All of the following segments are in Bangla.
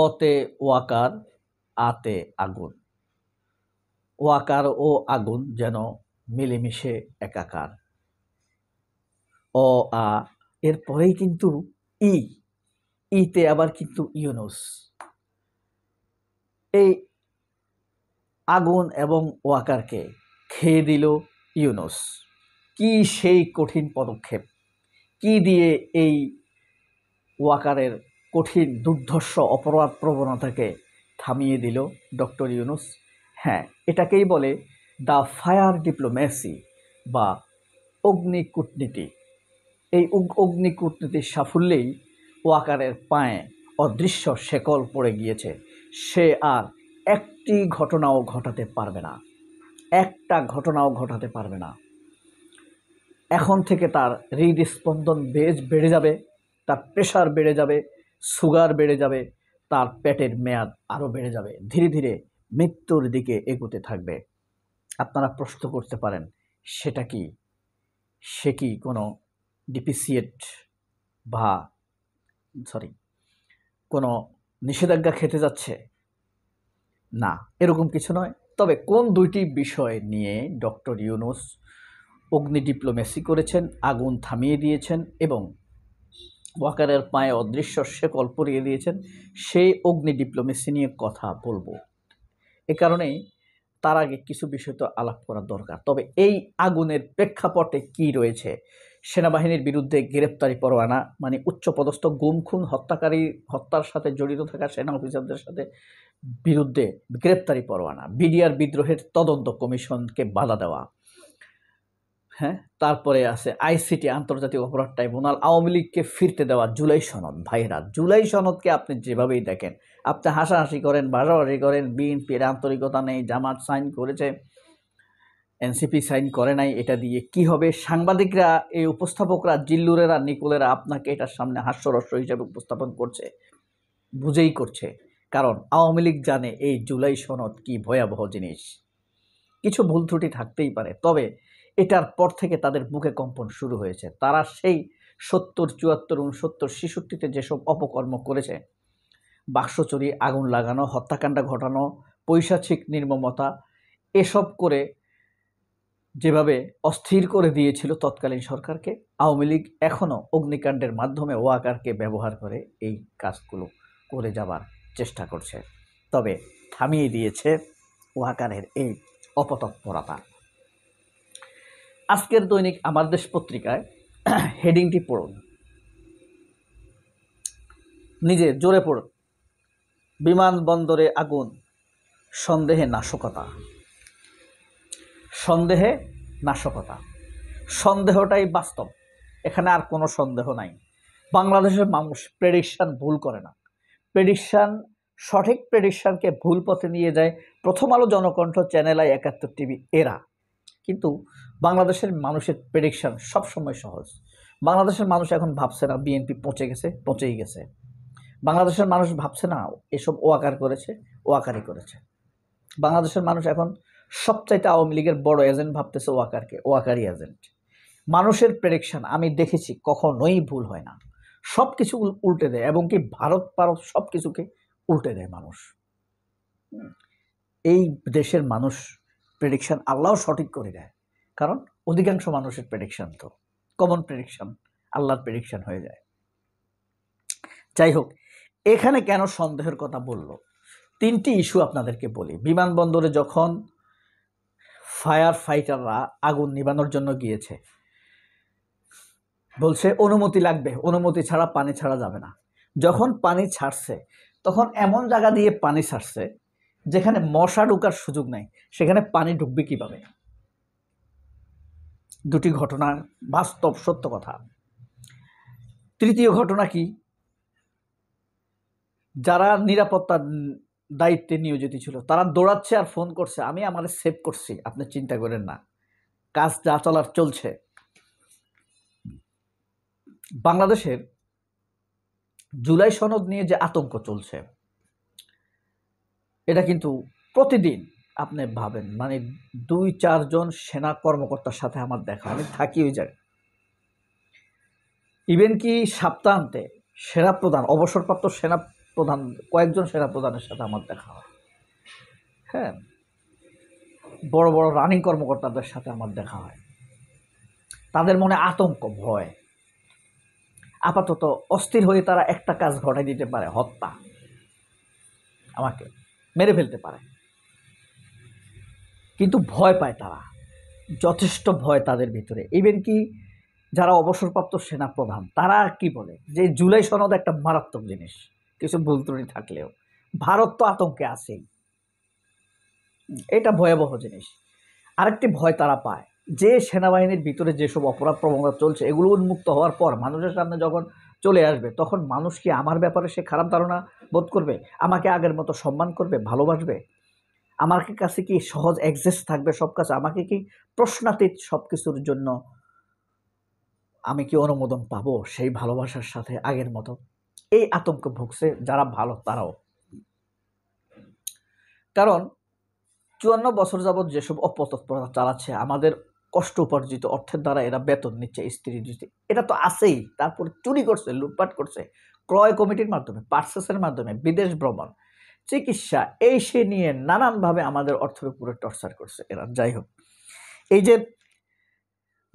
অতে ওয়াকার, আতে আগুন। ওয়াকার ও আগুন যেন মিলেমিশে একাকার। অ আ এরপরেই কিন্তু ই, ইতে আবার কিন্তু ইউনুস। এই আগুন এবং ওয়াকারকে খেয়ে দিল ইউনুস। কি সেই কঠিন পদক্ষেপ, কি দিয়ে এই ওয়াকারের কঠিন দুর্ধর্ষ অপরাধ প্রবণতাকে থামিয়ে দিল ডক্টর ইউনুস? হ্যাঁ, এটাকেই বলে দ্য ফায়ার ডিপ্লোম্যাসি বা অগ্নি কূটনীতি। এই অগ্নি কূটনীতির সাফল্যেই ওয়াকারের পায়ে অদৃশ্য শেকল পড়ে গিয়েছে। সে আর একটি ঘটনাও ঘটাতে পারবে না, একটা ঘটনাও ঘটাতে পারবে না। এখন থেকে তার হৃদস্পন্দন বেড়ে যাবে, তার প্রেশার বেড়ে যাবে, সুগার বেড়ে যাবে, তার পেটের মেয়াদ আরও বেড়ে যাবে, ধীরে ধীরে মৃত্যুর দিকে এগোতে থাকবে। আপনারা প্রশ্ন করতে পারেন, সেটা কি? সে কি কোনো ডিপিসিয়েট বা কোনো নিষেধাজ্ঞা খেতে যাচ্ছে? না, এরকম কিছু নয়। তবে কোন দুইটি বিষয় নিয়ে ডক্টর ইউনুস অগ্নি ডিপ্লোমেসি করেছেন, আগুন থামিয়ে দিয়েছেন এবং ওয়াকারের পায়ে অদৃশ্য শেকল পরিয়ে দিয়েছেন, সেই অগ্নি ডিপ্লোমেসি নিয়ে কথা বলবো। এ কারণেই তার আগে কিছু বিষয় তো আলাপ করা দরকার। তবে এই আগুনের প্রেক্ষাপটে কি রয়েছে? সেনাবাহিনীর বিরুদ্ধে গ্রেপ্তারি পরোয়ানা, মানে উচ্চপদস্থ গুম খুন হত্যার সাথে জড়িত থাকা সেনা অফিসারদের সাথে বিরুদ্ধে গ্রেপ্তারি পরোয়ানা, বিডিআর বিদ্রোহের তদন্ত কমিশনকে বাধা দেওয়া, হ্যাঁ, তারপরে আছে আইসিটি আন্তর্জাতিক অপরাধ ট্রাইব্যুনাল, আওয়ামী লীগকে ফিরতে দেওয়া জুলাই সনদ। ভাইরা, জুলাই সনদকে আপনি যেভাবেই দেখেন, আপনি হাসাহাসি করেন, ভাষাভাষি করেন, বিএনপির আন্তরিকতা নেই, জামাত সাইন করেছে, এনসিপি সাইন করে নাই, এটা দিয়ে কি হবে? সাংবাদিকরা, এই উপস্থাপকরা, জিল্লুরেরা, নিকোলেরা আপনাকে এটার সামনে হাস্যরস্য হিসেবে উপস্থাপন করছে, বুঝেই করছে। কারণ আওয়ামী লীগ জানে এই জুলাই সনদ কি ভয়াবহ জিনিস। কিছু ভুল ত্রুটি থাকতেই পারে, তবে এটার পর থেকে তাদের বুকে কম্পন শুরু হয়েছে। তারা সেই ৭০, ৭৪, ৬৯, ৬৬-তে যেসব অপকর্ম করেছে, বাক্স চুরি, আগুন লাগানো, হত্যাকাণ্ড ঘটানো, পৈশাচিক নির্মমতা, এসব করে যেভাবে অস্থির করে দিয়েছিল তৎকালীন সরকারকে, আওয়ামী লীগ এখনও অগ্নিকাণ্ডের মাধ্যমে ওয়াকারকে ব্যবহার করে এই কাজগুলো করে যাবার চেষ্টা করছে। তবে থামিয়ে দিয়েছে ওয়াকারের এই অপতৎপরতা। আজকের দৈনিক আমার দেশ পত্রিকায় হেডিংটি পড়ুন, নিজে জোরে পড়ুন। বিমানবন্দরে আগুন, সন্দেহে নাশকতা। সন্দেহে নাশকতা, সন্দেহটাই বাস্তব, এখানে আর কোনো সন্দেহ নাই। বাংলাদেশের মানুষ প্রেডিকশান ভুল করে না। সঠিক প্রেডিকশানকে ভুল পথে নিয়ে যায় প্রথম আলো, জনকণ্ঠ, চ্যানেল আই, ৭১ টিভি, এরা। কিন্তু বাংলাদেশের মানুষের প্রেডিকশান সবসময় সহজ। বাংলাদেশের মানুষ এখন ভাবছে না বিএনপি পচেই গেছে। বাংলাদেশের মানুষ ভাবছে না এসব ওয়াকার করেছে, ওয়াকারই করেছে। বাংলাদেশের মানুষ এখন সবচাইতে আওয়ামী লীগের বড় এজেন্ট ভাবতেছে ওয়াকারই এজেন্ট। মানুষের প্রেডিকশান আমি দেখেছি কখনোই ভুল হয় না, সব কিছু উল্টে দেয়, এবং কি ভারত সব কিছুকে উল্টে দেয় মানুষ। এই দেশের মানুষ প্রেডিকশান আল্লাহ সঠিক করে দেয়, কারণ অধিকাংশ মানুষের প্রেডিকশান তো কমন প্রেডিকশান, আল্লাহর প্রেডিকশান হয়ে যায়। যাই হোক, এখানে কেন সন্দেহের কথা বলল? 3টি ইস্যু আপনাদেরকে বলি। বিমানবন্দরে যখন ফায়ার ফাইটাররা আগুন নিবানোর জন্য গিয়েছে, বলছে অনুমতি লাগবে, অনুমতি ছাড়া পানি ছাড়া যাবে না। যখন পানি ছাড়ছে তখন এমন জায়গা দিয়ে পানি ছাড়ছে যেখানে মশা ঢোকার সুযোগ নাই, সেখানে পানি ঢুকবে কিভাবে? দুটি ঘটনা বাস্তব সত্য কথা। তৃতীয় ঘটনা কি? যারা নিরাপত্তার দায়িত্বে নিয়োজিত ছিল তারা দৌড়াচ্ছে আর ফোন করছে, আমি আমাদের সেভ করছি, আপনি চিন্তা করেন না, কাজ যা চলার চলছে। বাংলাদেশের জুলাই সনদ নিয়ে যে আতঙ্ক চলছে, এটা কিন্তু প্রতিদিন আপনি ভাবেন, মানে 2-4 জন সেনা কর্মকর্তার সাথে আমার দেখা, আমি থাকি ওই জায়গায়। ইভেন কি সপ্তাহান্তে সেনাপ্রধান, অবসরপ্রাপ্ত সেনা কয়েকজন সেনাপ্রধানের সাথে আমার দেখা হয়। হ্যাঁ, বড় বড় রানিং কর্মকর্তাদের সাথে আমার দেখা হয়। তাদের মনে আতঙ্ক, ভয়। আপাতত অস্থির হয়ে তারা একটা কাজ ঘটাই দিতে পারে, হত্যা, আমাকে মেরে ফেলতে পারে। কিন্তু ভয় পায় তারা, যথেষ্ট ভয় তাদের ভিতরে। ইভেন কি যারা অবসরপ্রাপ্ত সেনাপ্রধান তারা কি বলে যে জুলাই সনদ একটা মারাত্মক জিনিস, কিছু ভুল ত্রুটি থাকলেও ভারত তো আতঙ্কে আছেই, এটা ভয়াবহ জিনিস। আরেকটি ভয় তারা পায় যে সেনাবাহিনীর ভিতরে যেসব অপরাধ প্রবণতা চলছে এগুলো উন্মুক্ত হওয়ার পর মানুষের সামনে যখন চলে আসবে তখন মানুষ কি আমার ব্যাপারে সে খারাপ ধারণা বোধ করবে, আমাকে আগের মতো সম্মান করবে, ভালোবাসবে, আমার কাছে কি সহজ অ্যাক্সেস থাকবে সব কাছে, আমাকে কি প্রশ্নাতীত সব কিছুর জন্য আমি কি অনুমোদন পাবো সেই ভালোবাসার সাথে আগের মতো? এই আতঙ্ক ভুগছে যারা ভালো তারাও। কারণ ৫৪ বছর যাবৎ যেসব অপতৎপরতা চালাচ্ছে, আমাদের কষ্ট উপার্জিত অর্থের দ্বারা এরা বেতন নিচ্ছে, স্ত্রী দিচ্ছে, এটা তো আছেই। তারপর চুরি করছে, লুটপাট করছে, ক্রয় কমিটির মাধ্যমে, পার্সেসের মাধ্যমে, বিদেশ ভ্রমণ, চিকিৎসা, এই সে নিয়ে নানানভাবে আমাদের অর্থের উপরে টর্চার করছে এরা। যাই হোক, এই যে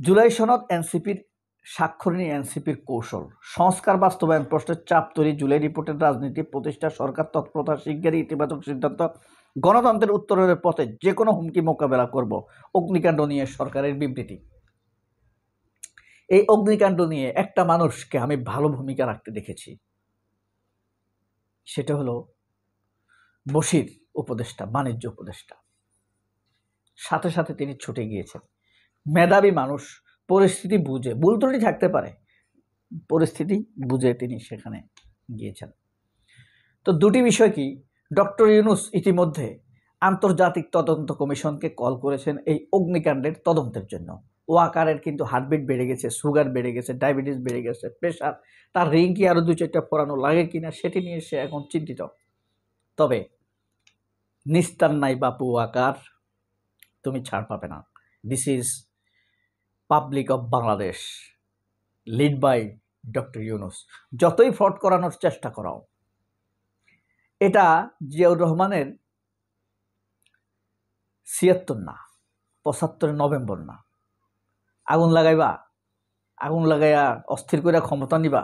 জুলাই সনদ, এনসিপির স্বাক্ষর নিয়ে এনসিপির কৌশল, সংস্কার বাস্তবায়ন প্রশ্নের চাপ তৈরি, জুলাই রিপোর্টের রাজনীতি প্রতিষ্ঠা, সরকার তৎপরতা, শিগগিরই ইতিবাচক সিদ্ধান্ত, গণতন্ত্রের উত্তরণের পথে যে কোনো হুমকি মোকাবেলা করব, অগ্নিকাণ্ড নিয়ে সরকারের বিবৃতি। এই অগ্নিকাণ্ড নিয়ে একটা মানুষকে আমি ভালো ভূমিকা রাখতে দেখেছি, সেটা হলো বশির উপদেষ্টা, বাণিজ্য উপদেষ্টা। সাথে সাথে তিনি ছুটে গিয়েছেন। মেধাবী মানুষ, পরিস্থিতি বুঝে, ভুল ত্রুটি থাকতে পারে, পরিস্থিতি বুঝে তিনি সেখানে গিয়েছেন। তো দুটি বিষয় কি, ডক্টর ইউনূস ইতিমধ্যে আন্তর্জাতিক তদন্ত কমিশনকে কল করেছেন এই অগ্নিকাণ্ডের তদন্তের জন্য। ওয়াকারের কিন্তু হার্টবিট বেড়ে গেছে, সুগার বেড়ে গেছে, ডায়াবেটিস বেড়ে গেছে, প্রেশার, তার রিং কি আরও ২-৪টা পরানো লাগে কিনা সেটি নিয়ে সে এখন চিন্তিত। তবে নিস্তার নাই বাপু ওয়াকার, তুমি ছাড় পাবে না। This is public of Bangladesh, lead by doctor Yunus. যতই ফ্রড করানোর চেষ্টা করাও, এটা জিয়াউর রহমানের ৭৬ না, ৭৫ নভেম্বর না। আগুন লাগাইবা, আগুন লাগাইয়া অস্থির করে ক্ষমতা নিবা।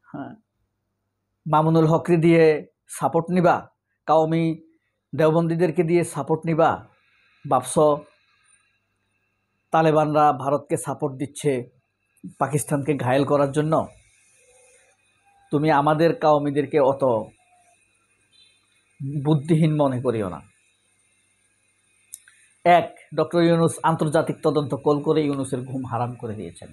হ্যাঁ, মামুনুল হকরে দিয়ে সাপোর্ট নিবা, কাওমি দেওবন্দীদেরকে দিয়ে সাপোর্ট নিবা, ভাবছ তালেবানরা ভারতকে সাপোর্ট দিচ্ছে পাকিস্তানকে ঘায়েল করার জন্য? তুমি আমাদের কাওমিদেরকে অত বুদ্ধিহীন মনে করিও না। ডক্টর ইউনূস আন্তর্জাতিক তদন্ত কল করে ইউনূসের ঘুম হারাম করে দিয়েছেন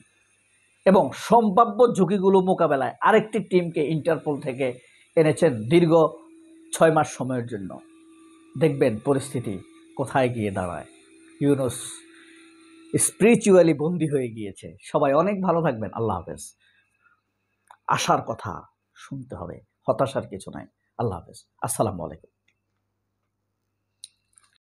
এবং সম্ভাব্য ঝুঁকিগুলো মোকাবেলায় আরেকটি টিমকে ইন্টারপোল থেকে এনেছেন দীর্ঘ ৬ মাস সময়ের জন্য। দেখবেন পরিস্থিতি কোথায় গিয়ে দাঁড়ায়। ইউনূস স্পিরিচুয়ালি বন্দী হয়ে গিয়েছে। সবাই অনেক ভালো থাকবেন। আল্লাহ হাফেজ। আশার কথা শুনতে হবে, হতাশার কিছু নাই। আল্লাহ হাফেজ। আসসালামু আলাইকুম।